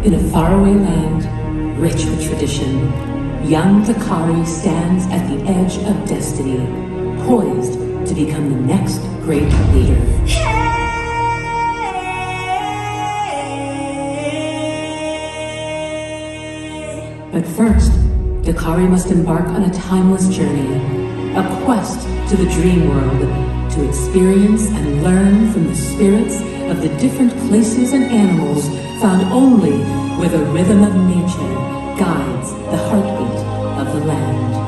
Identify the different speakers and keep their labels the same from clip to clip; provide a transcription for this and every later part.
Speaker 1: In a faraway land, rich with tradition, young Dakari stands at the edge of destiny, poised to become the next great leader. But first, Dakari must embark on a timeless journey, a quest to the dream world, to experience and learn from the spirits of the different places and animals found only where the rhythm of nature guides the heartbeat of the land.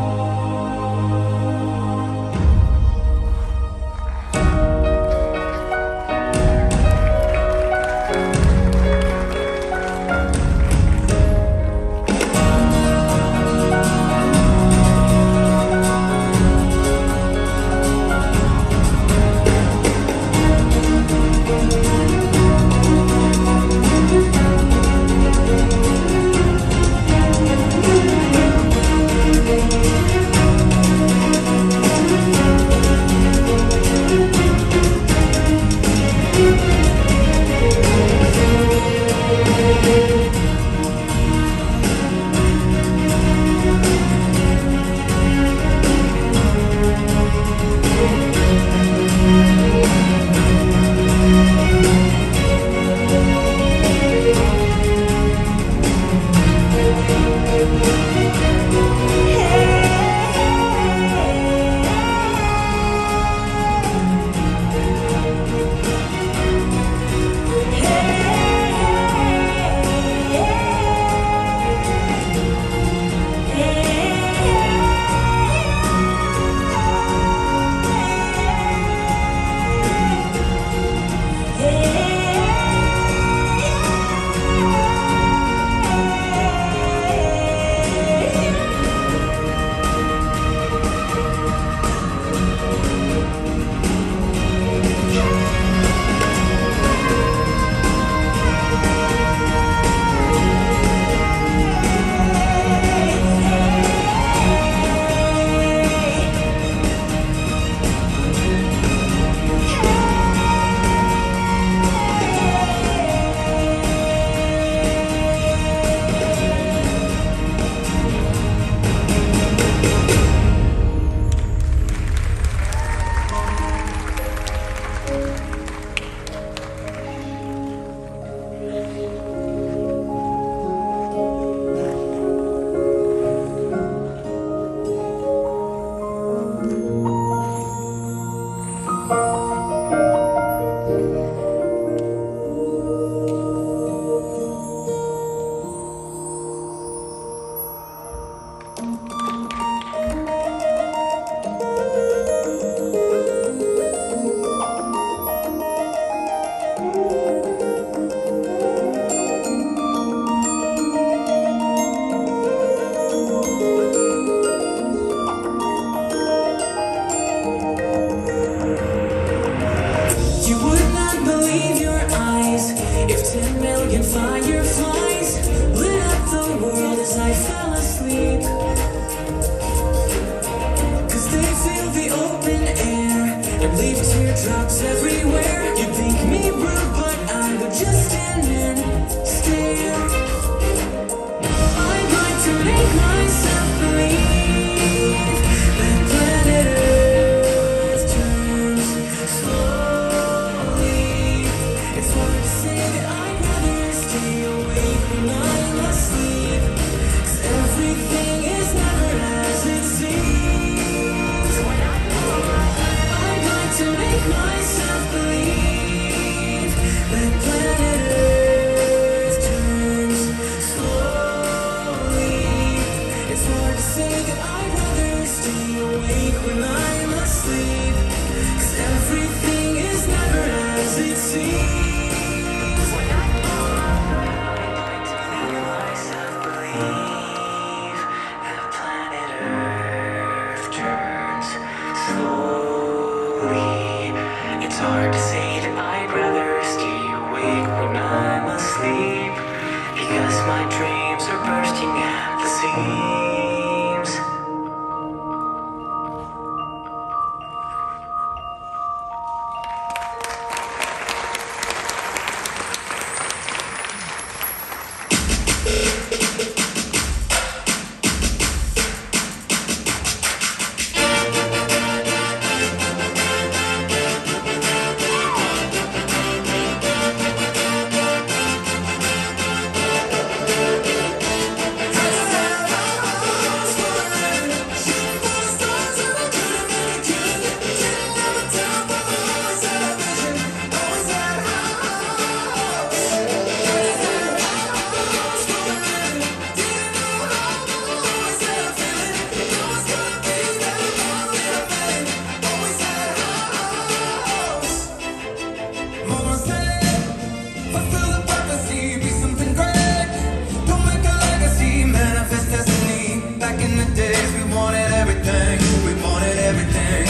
Speaker 2: everything. We wanted everything.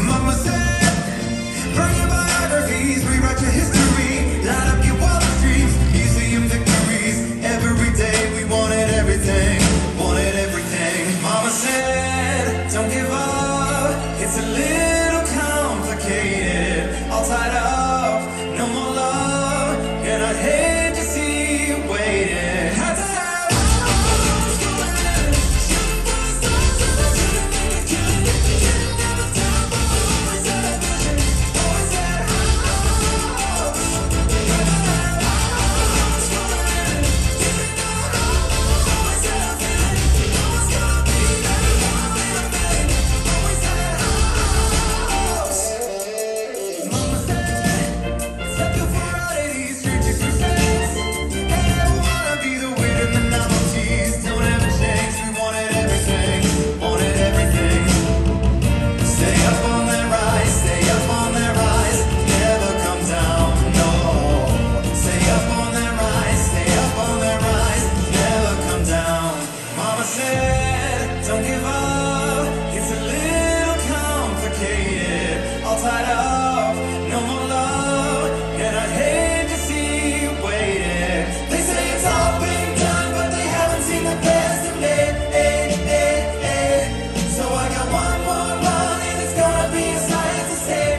Speaker 2: Mama said, burn your biographies, rewrite your history, light up your wildest dreams, museum victories. Every day we wanted everything, wanted everything. Mama said, don't give up, it's a little complicated, all tied up, no more love, and I'd hate to see you waiting. Had to have hours going, shooting for the stars, and I couldn't make a killing. Didn't have a time, but I always had a vision, always had hours. Had to have hours going, didn't know how, but I always had a feeling I was gonna be that one in a million. Always had hours. Mama said, step your 480s, street to crusades. Hey, I wanna be the weird and the novelties. Don't ever change, we wanted everything, wanted everything. Stay up on that rise, stay up on that rise, never come down, no. Stay up on that rise, stay up on that rise, never come down. Mama said, don't give up, it's a little complicated, all tied up, no more love, and I'd hate to see you waiting. They say it's all been done, but they haven't seen the best of it. So I got one more run, and it's gonna be as high as a say. I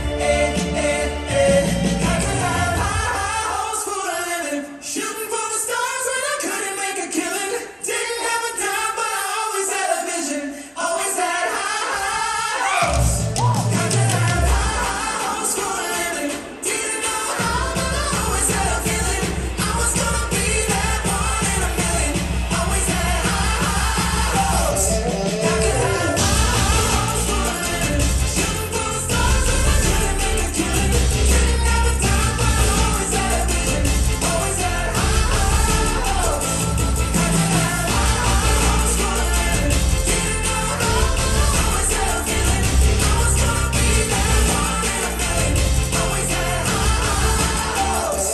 Speaker 2: could have high hopes for a living, shooting for the stars when I couldn't make a killing. Didn't have a dime, but I always had a vision, always had high hopes. I could have high hopes for a living, didn't know how, but I always had a feeling I was gonna be that one in a million. Always had high hopes. I could have high hopes for a living, shooting for the stars when I couldn't make a killing. Didn't have a dime, but I always had a vision, always had high hopes. I could have high hopes for a living, didn't know how, but I always had a feeling I was gonna be that one in a million. Always had high hopes.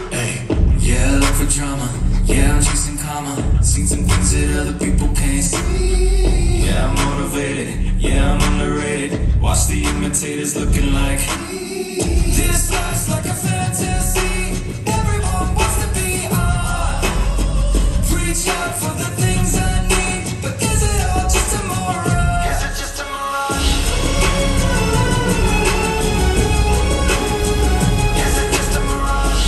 Speaker 2: Hey, yeah, I look for drama. Yeah, I'm chasing karma. Seen some things that other people can't see. Yeah, I'm motivated. Yeah, I'm underrated. Watch the imitators looking like this life's like a fantasy. Everyone wants to be on. Reach out for the things I need, but is it all just a mirage? Is it just a mirage? Is it just a mirage?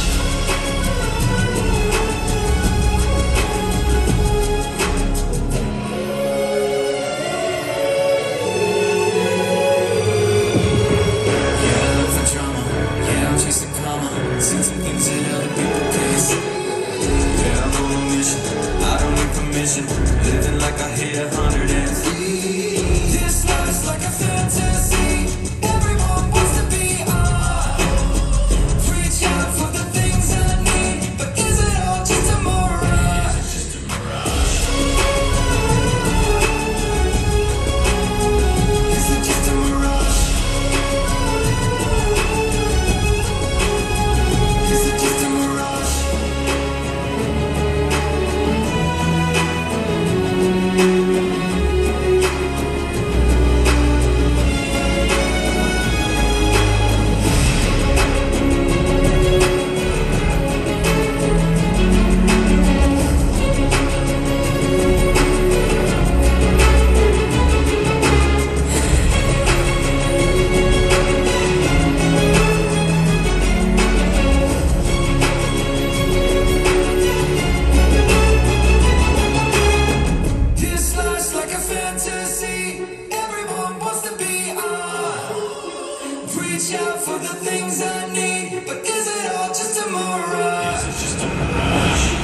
Speaker 2: Yeah, I look for drama. Yeah, I'm chasing karma. Seen some things that other people can't see. Yeah, I'm on a mission. I don't need permission. Living like I hit 103. This life's like a fantasy. Everyone wants to be on. Reach out for the things I need, but is it all just a mirage? Is it just a mirage? Is it just a mirage? Is it just a mirage? This life's like a fantasy. Everyone wants to be on. Reach out for the things I need, but is it all just a mirage? Is it just a mirage?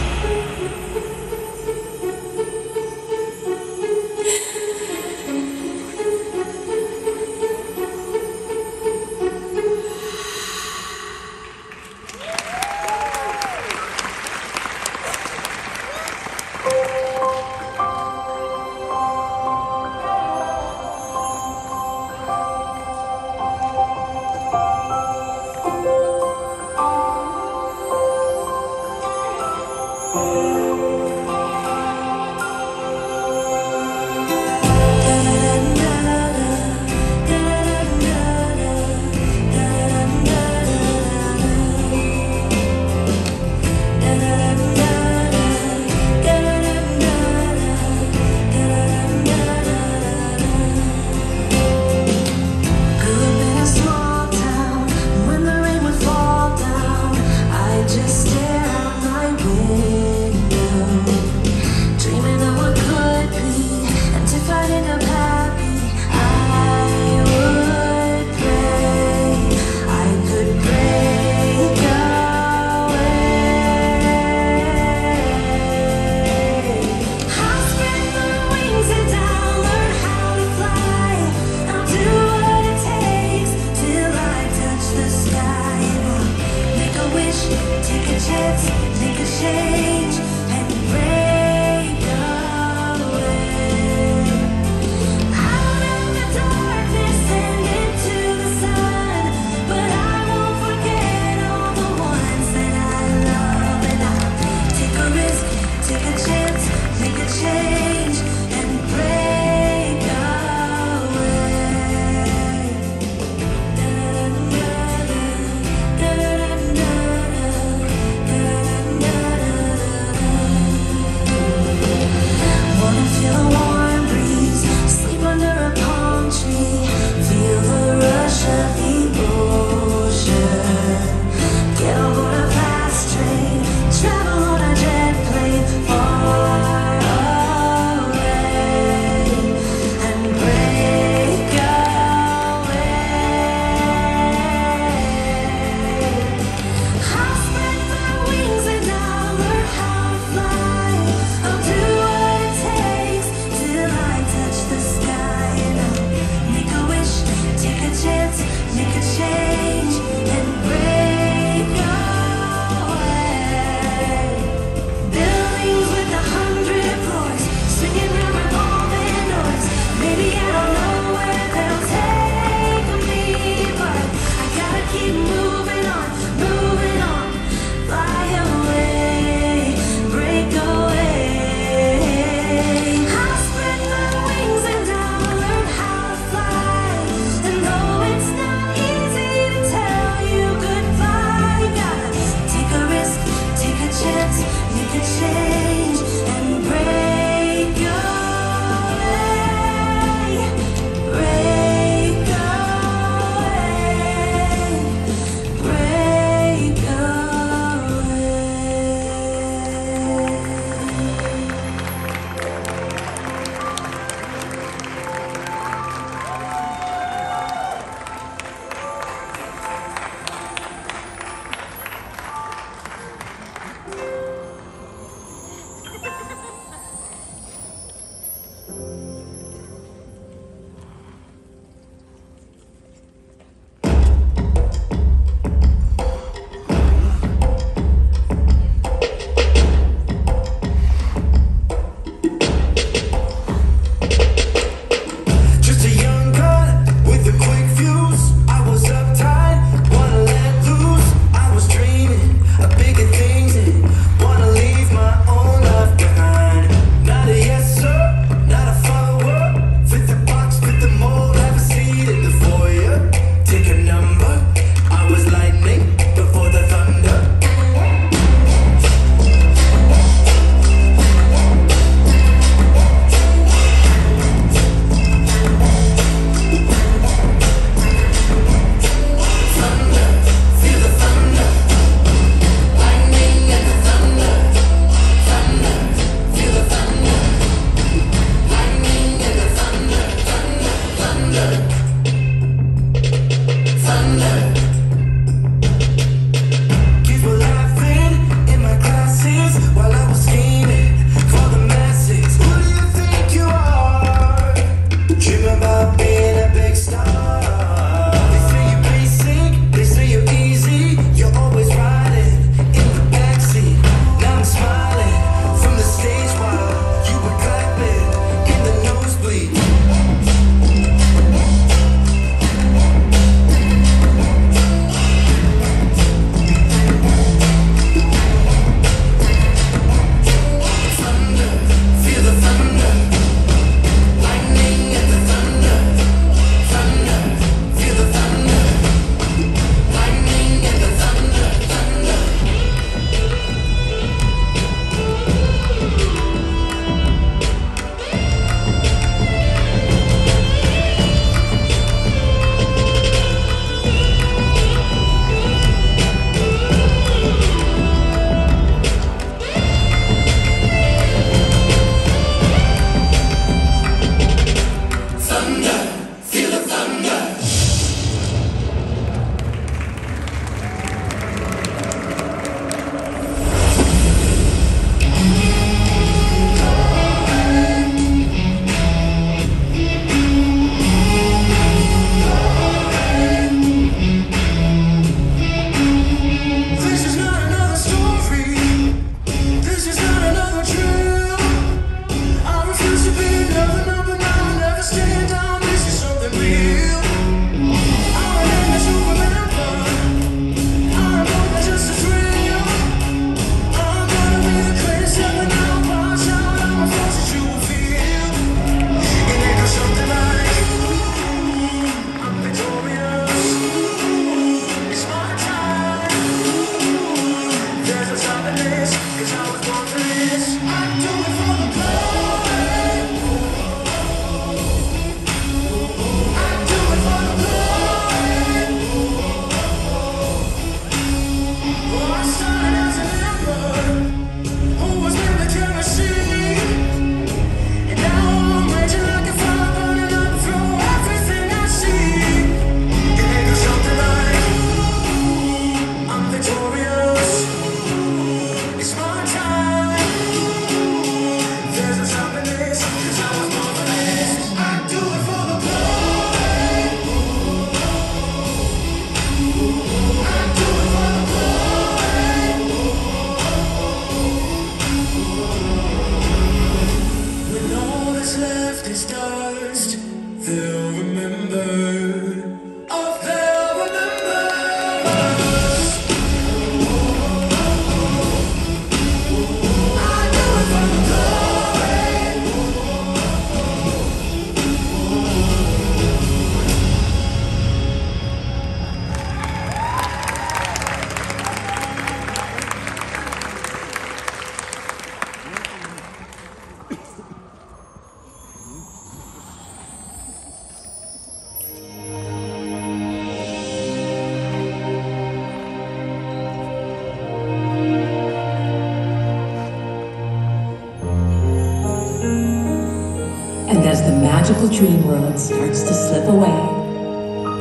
Speaker 1: As the magical dream world starts to slip away,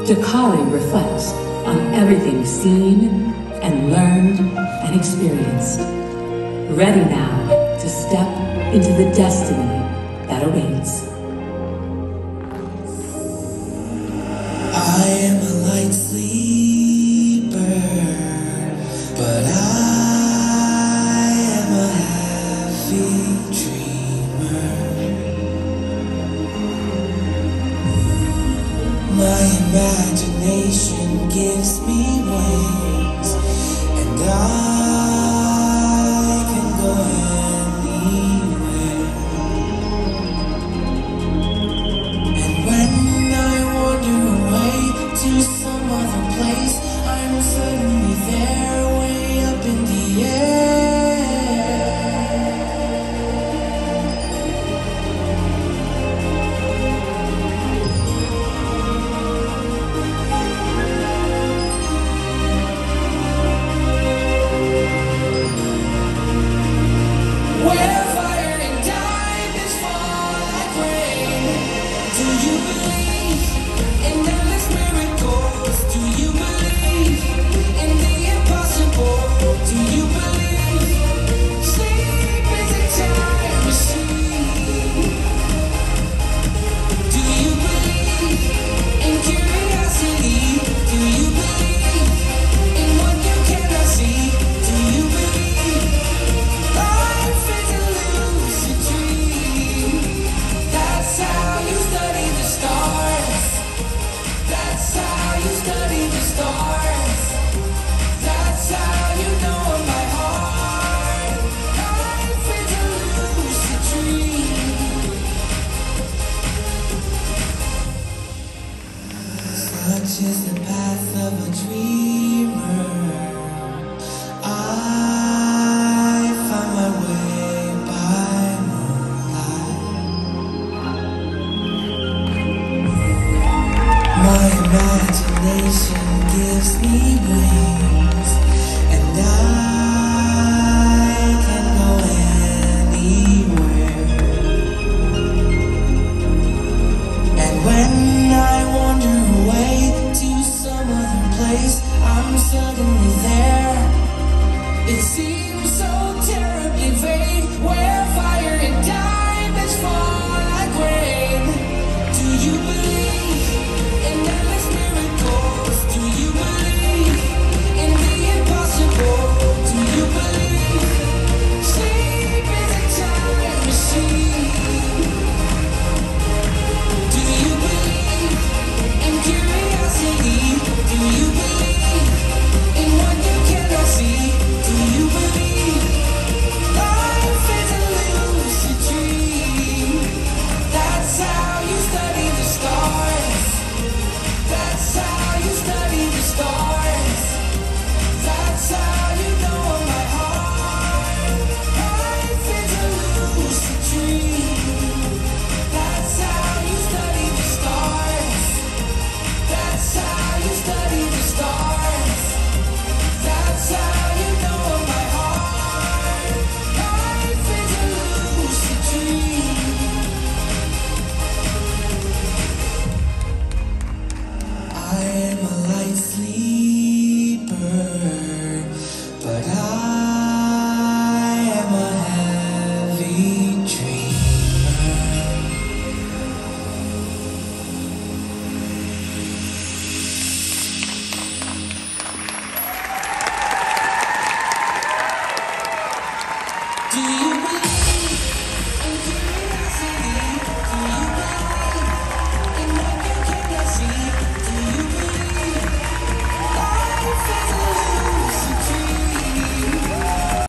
Speaker 1: Dakari reflects on everything seen and learned and experienced, ready now to step into the destiny that awaits.
Speaker 2: I am a light sleeper, but I am a heavy dreamer. My imagination gives me wings, and I can go anywhere. And when I wander away to some other place, I'm suddenly there, way up in the air. Such is the path of a dreamer. I find my way by moonlight. My imagination gives me wings, and I can go anywhere. And when I wander away to some other place, I'm suddenly there. It seems so terribly vague, where fire and diamonds fall like rain. Do you believe in endless miracles? Do you believe in the impossible? Do you believe sleep is a time machine? Do you believe in curiosity? Do you believe in what you cannot see? Do you believe life is a lucid dream? That's how you study the stars. That's how you study the stars. That's how you know my heart. Life is a lucid dream. That's how you study the stars. That's how you study the stars. That's how you know my heart. Life is a lucid dream. I am a light sleeper.